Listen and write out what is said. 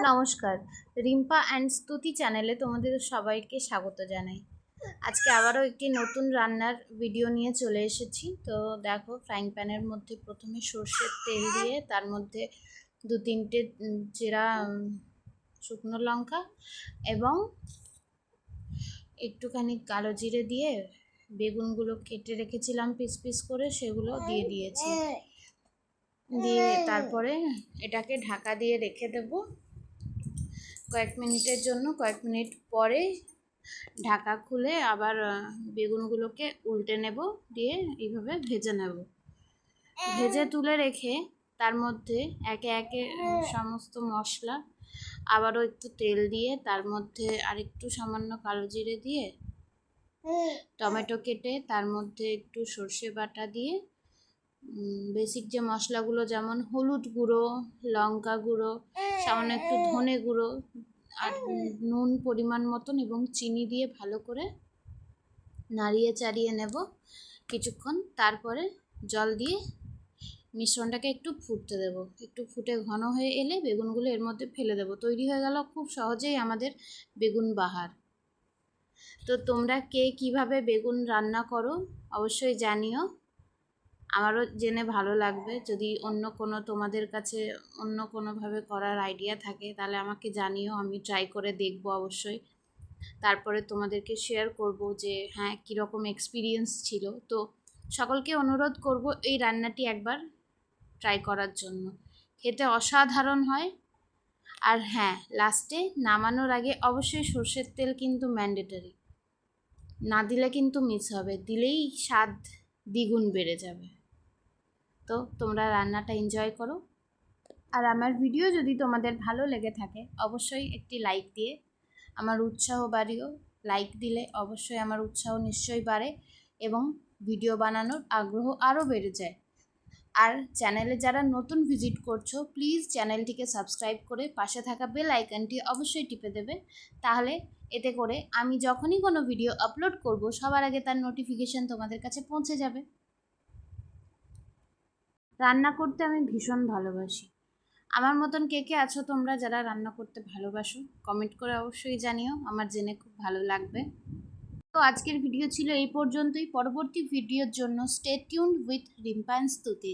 নমস্কার, রিম্পা অ্যান্ড স্তুতি চ্যানেলে তোমাদের সবাইকে স্বাগত জানাই। আজকে আবারও একটি নতুন রান্নার ভিডিও নিয়ে চলে এসেছি। তো দেখো, ফ্রাইং প্যানের মধ্যে প্রথমে সর্ষের তেল দিয়ে তার মধ্যে 2-3টে চেরা শুকনো লঙ্কা এবং একটুখানি কালো জিরে দিয়ে বেগুনগুলো কেটে রেখেছিলাম পিস পিস করে, সেগুলো দিয়ে দিয়েছি। দিয়ে তারপরে এটাকে ঢাকা দিয়ে রেখে দেবো কয়েক মিনিটের জন্য। কয়েক মিনিট পরে ঢাকা খুলে আবার বেগুনগুলোকে উল্টে নেব, দিয়ে এইভাবে ভেজে নেব। ভেজে তুলে রেখে তার মধ্যে একে একে সমস্ত মশলা, আবারও একটু তেল দিয়ে তার মধ্যে আরেকটু সামান্য কালো জিরে দিয়ে টমেটো কেটে তার মধ্যে একটু সর্ষে বাটা দিয়ে বেসিক যে মশলাগুলো যেমন হলুদ গুঁড়ো, লঙ্কা গুঁড়ো, সামান্য একটু ধনে গুঁড়ো আর নুন পরিমাণ মতন এবং চিনি দিয়ে ভালো করে নাড়িয়ে চাড়িয়ে নেব কিছুক্ষণ। তারপরে জল দিয়ে মিশ্রণটাকে একটু ফুটতে দেব। একটু ফুটে ঘন হয়ে এলে বেগুনগুলো এর মধ্যে ফেলে দেব। তৈরি হয়ে গেল খুব সহজেই আমাদের বেগুন বাহার। তো তোমরা কে কিভাবে বেগুন রান্না করো অবশ্যই জানিও, আমারও জেনে ভালো লাগবে। যদি অন্য কোনো তোমাদের কাছে অন্য কোনোভাবে করার আইডিয়া থাকে তাহলে আমাকে জানিও, আমি ট্রাই করে দেখব অবশ্যই। তারপরে তোমাদেরকে শেয়ার করব যে হ্যাঁ কীরকম এক্সপিরিয়েন্স ছিল। তো সকলকে অনুরোধ করব এই রান্নাটি একবার ট্রাই করার জন্য, খেতে অসাধারণ হয়। আর হ্যাঁ, লাস্টে নামানোর আগে অবশ্যই সর্ষের তেল কিন্তু ম্যান্ডেটরি, না দিলে কিন্তু মিস হবে, দিলেই স্বাদ দ্বিগুণ বেড়ে যাবে। তো তোমরা রান্নাটা এনজয় করো। আর আমার ভিডিও যদি তোমাদের ভালো লেগে থাকে অবশ্যই একটি লাইক দিয়ে আমার উৎসাহ বাড়িও। লাইক দিলে অবশ্যই আমার উৎসাহ নিশ্চয়ই বাড়ে এবং ভিডিও বানানোর আগ্রহ আরও বেড়ে যায়। আর চ্যানেলে যারা নতুন ভিজিট করছো প্লিজ চ্যানেলটিকে সাবস্ক্রাইব করে পাশে থাকা বেল আইকনটি অবশ্যই টিপে দেবে। তাহলে এতে করে আমি যখনই কোনো ভিডিও আপলোড করব সবার আগে তার নোটিফিকেশন তোমাদের কাছে পৌঁছে যাবে। রান্না করতে আমি ভীষণ ভালোবাসি। আমার মতন কে কে আছো তোমরা যারা রান্না করতে ভালোবাসো, কমেন্ট করে অবশ্যই জানিও, আমার জেনে খুব ভালো লাগবে। তো আজকের ভিডিও ছিল এই পর্যন্তই। পরবর্তী ভিডিওর জন্য stay tuned with Rimpa and স্তুতি।